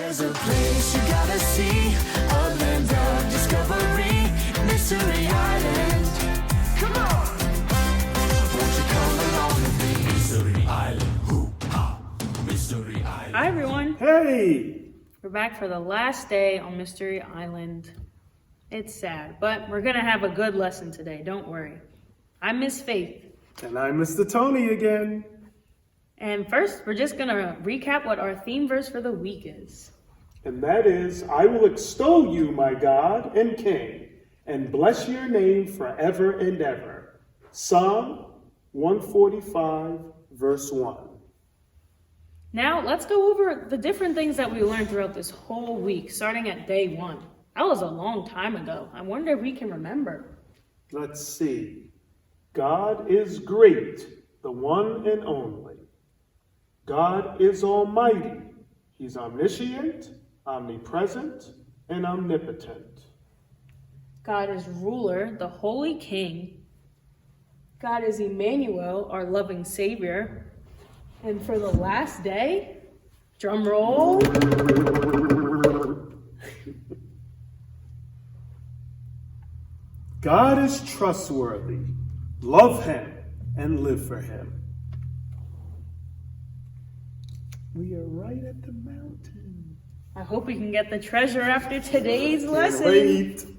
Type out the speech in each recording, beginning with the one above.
There's a place you gotta see, a land of discovery, Mystery Island. Come on! Won't you come along with me? Mystery Island, hoo-ha, Mystery Island. Hi everyone! Hey! We're back for the last day on Mystery Island. It's sad, but we're gonna have a good lesson today, don't worry. I'm Miss Faith. And I'm Mr. Tony again. And first, we're just gonna recap what our theme verse for the week is. And that is, I will extol you, my God and King, and bless your name forever and ever. Psalm 145, verse 1. Now, let's go over the different things that we learned throughout this whole week, starting at day 1. That was a long time ago. I wonder if we can remember. Let's see. God is great, the one and only. God is almighty. He's omniscient, omnipresent, and omnipotent. God is ruler, the holy King. God is Emmanuel, our loving Savior. And for the last day, drum roll. God is trustworthy. Love him and live for him. We are right at the mountain. I hope we can get the treasure after today's lesson.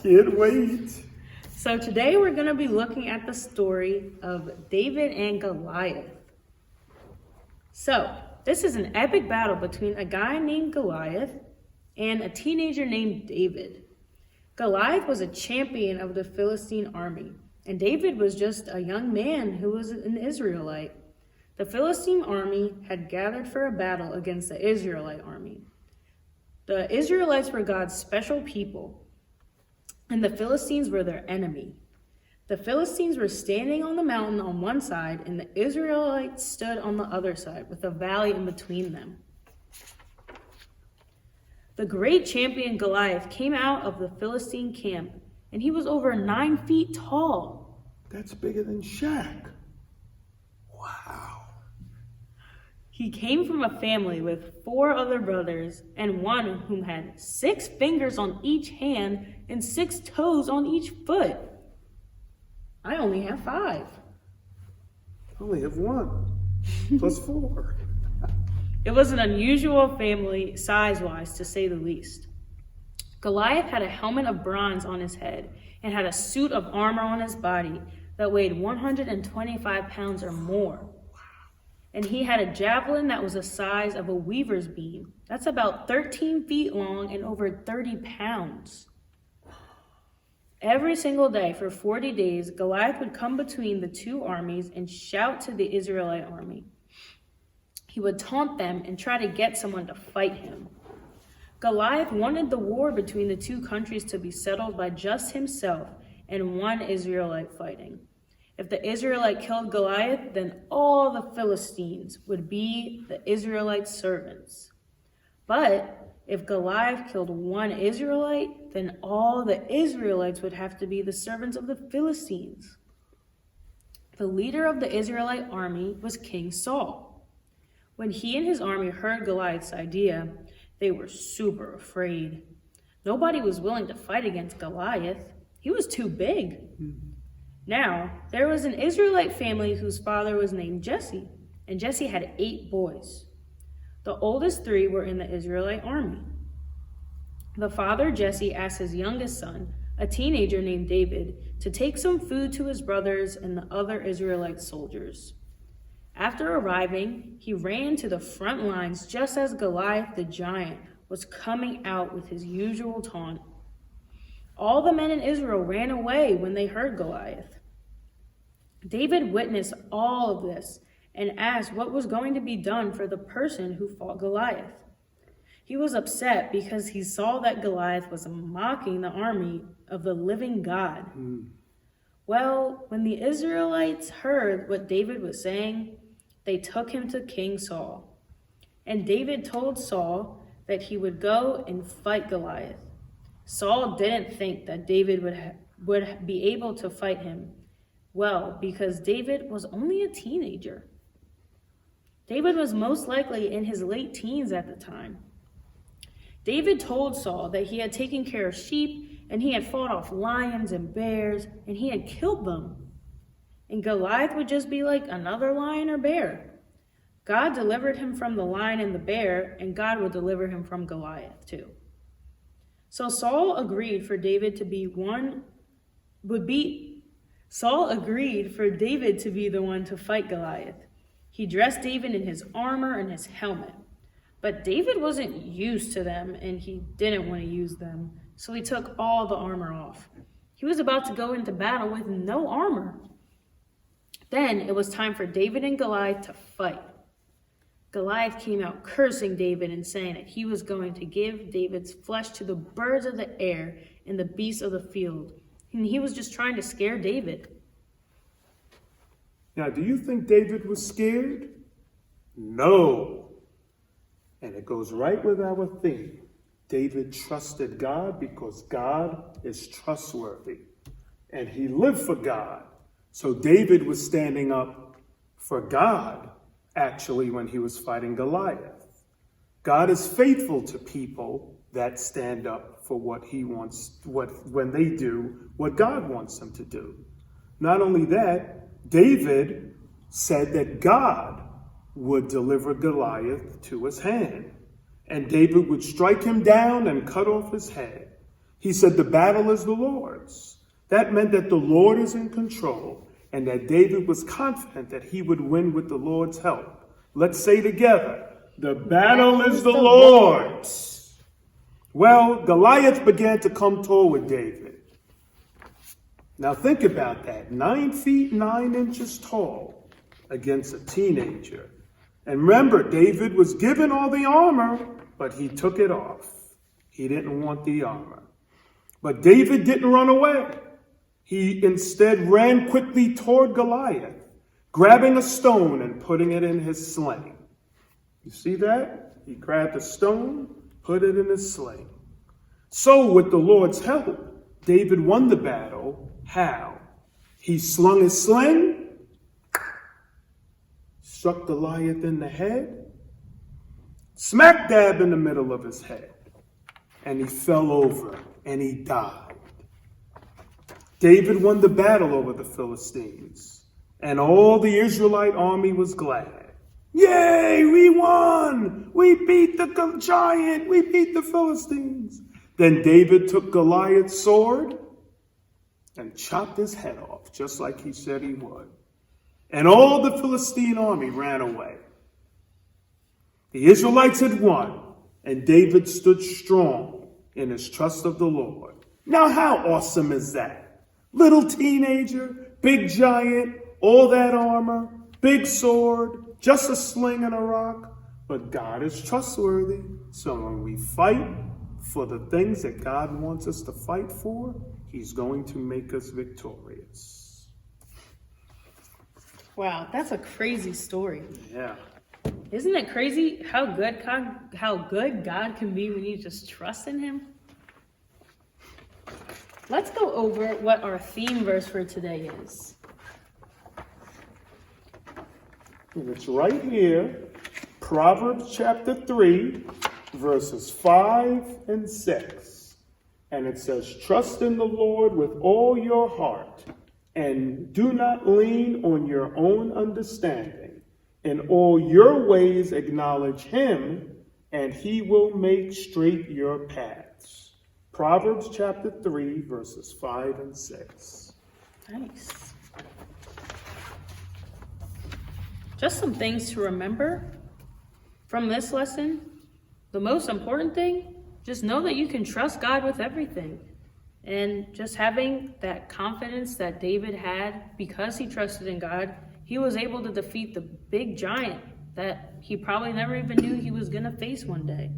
Can't wait. So today we're going to be looking at the story of David and Goliath. So this is an epic battle between a guy named Goliath and a teenager named David. Goliath was a champion of the Philistine army, and David was just a young man who was an Israelite. The Philistine army had gathered for a battle against the Israelite army. The Israelites were God's special people, and the Philistines were their enemy. The Philistines were standing on the mountain on one side, and the Israelites stood on the other side, with a valley in between them. The great champion Goliath came out of the Philistine camp, and he was over 9 feet tall. That's bigger than Shaq. Wow. He came from a family with 4 other brothers and one whom had 6 fingers on each hand and 6 toes on each foot. I only have 5. I only have 1 plus 4. It was an unusual family size-wise, to say the least. Goliath had a helmet of bronze on his head and had a suit of armor on his body that weighed 125 pounds or more. And he had a javelin that was the size of a weaver's beam. That's about 13 feet long and over 30 pounds. Every single day for 40 days, Goliath would come between the 2 armies and shout to the Israelite army. He would taunt them and try to get someone to fight him. Goliath wanted the war between the 2 countries to be settled by just himself and one Israelite fighting. If the Israelite killed Goliath, then all the Philistines would be the Israelite servants. But if Goliath killed one Israelite, then all the Israelites would have to be the servants of the Philistines. The leader of the Israelite army was King Saul. When he and his army heard Goliath's idea, they were super afraid. Nobody was willing to fight against Goliath. He was too big. Now, there was an Israelite family whose father was named Jesse, and Jesse had 8 boys. The oldest 3 were in the Israelite army. The father, Jesse, asked his youngest son, a teenager named David, to take some food to his brothers and the other Israelite soldiers. After arriving, he ran to the front lines just as Goliath the giant was coming out with his usual taunt. All the men in Israel ran away when they heard Goliath. David witnessed all of this and asked what was going to be done for the person who fought Goliath. He was upset because he saw that Goliath was mocking the army of the living God. Well, when the Israelites heard what David was saying, they took him to King Saul. And David told Saul that he would go and fight Goliath. Saul didn't think that David would be able to fight him. Well, because David was only a teenager. David was most likely in his late teens at the time. David told Saul that he had taken care of sheep, and he had fought off lions and bears, and he had killed them. And Goliath would just be like another lion or bear. God delivered him from the lion and the bear, and God would deliver him from Goliath too. So Saul agreed for David to be the one to fight Goliath. He dressed David in his armor and his helmet. But David wasn't used to them, and he didn't want to use them, so he took all the armor off. He was about to go into battle with no armor. Then it was time for David and Goliath to fight. Goliath came out cursing David and saying that he was going to give David's flesh to the birds of the air and the beasts of the field. And he was just trying to scare David. Now, do you think David was scared? No. And it goes right with our theme. David trusted God because God is trustworthy. And he lived for God. So David was standing up for God, actually, when he was fighting Goliath. God is faithful to people that stand up for what he wants, when they do what God wants them to do. Not only that, David said that God would deliver Goliath to his hand, and David would strike him down and cut off his head. He said the battle is the Lord's. That meant that the Lord is in control, and that David was confident that he would win with the Lord's help. Let's say together, the battle is the Lord's. Well, Goliath began to come toward David. Now think about that, 9 feet 9 inches tall against a teenager. And remember, David was given all the armor, but he took it off. He didn't want the armor. But David didn't run away. He instead ran quickly toward Goliath, grabbing a stone and putting it in his sling. You see that? He grabbed a stone, put it in his sling. So with the Lord's help, David won the battle. How? He slung his sling, struck Goliath in the head, smack dab in the middle of his head, and he fell over and he died. David won the battle over the Philistines, and all the Israelite army was glad. Yay, we won! We beat the giant! We beat the Philistines! Then David took Goliath's sword and chopped his head off, just like he said he would. And all the Philistine army ran away. The Israelites had won, and David stood strong in his trust of the Lord. Now, how awesome is that? Little teenager, big giant, all that armor, big sword, just a sling and a rock. But God is trustworthy. So when we fight for the things that God wants us to fight for, he's going to make us victorious. Wow, that's a crazy story. Yeah. Isn't it crazy how good God can be when you just trust in him? Let's go over what our theme verse for today is. And it's right here, Proverbs chapter 3, verses 5 and 6. And it says, trust in the Lord with all your heart, and do not lean on your own understanding. In all your ways acknowledge him, and he will make straight your paths. Proverbs chapter 3, verses 5 and 6. Nice. Just some things to remember from this lesson. The most important thing, just know that you can trust God with everything. And just having that confidence that David had, because he trusted in God, he was able to defeat the big giant that he probably never even knew he was going to face one day.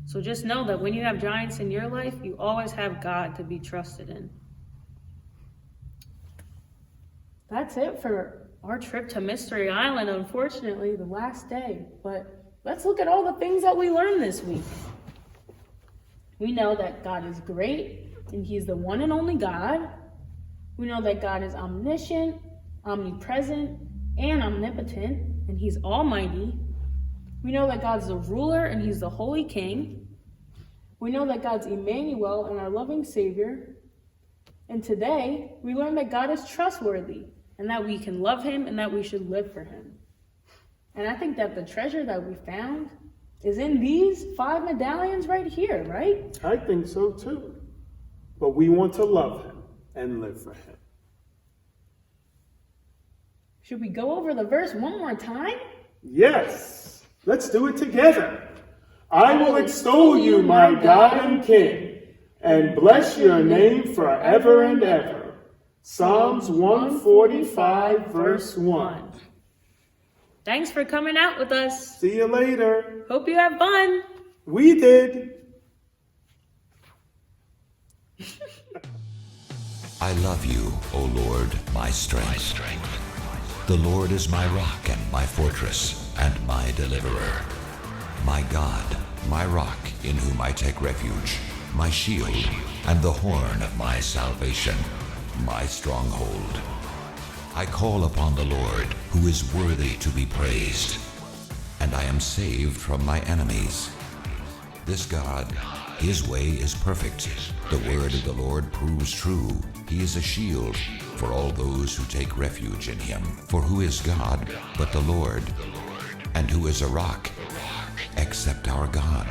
So just know that when you have giants in your life, you always have God to be trusted in. That's it for our trip to Mystery Island, unfortunately, the last day. But let's look at all the things that we learned this week. We know that God is great, and he's the one and only God. We know that God is omniscient, omnipresent, and omnipotent, and he's almighty. We know that God's the ruler, and he's the holy king. We know that God's Emmanuel and our loving Savior. And today, we learn that God is trustworthy and that we can love him and that we should live for him. And I think that the treasure that we found is in these 5 medallions right here, right? I think so too. But we want to love him and live for him. Should we go over the verse one more time? Yes, let's do it together. I will extol you, my God and King, and bless your name forever and ever. Psalms 145, verse 1. Thanks for coming out with us. See you later. Hope you have fun. We did. I love you, O Lord, my strength. The Lord is my rock and my fortress and my deliverer. My God, my rock in whom I take refuge, my shield and the horn of my salvation, my stronghold. I call upon the Lord, who is worthy to be praised, and I am saved from my enemies. This God, his way is perfect. The word of the Lord proves true. He is a shield for all those who take refuge in him. For who is God but the Lord? And who is a rock except our God?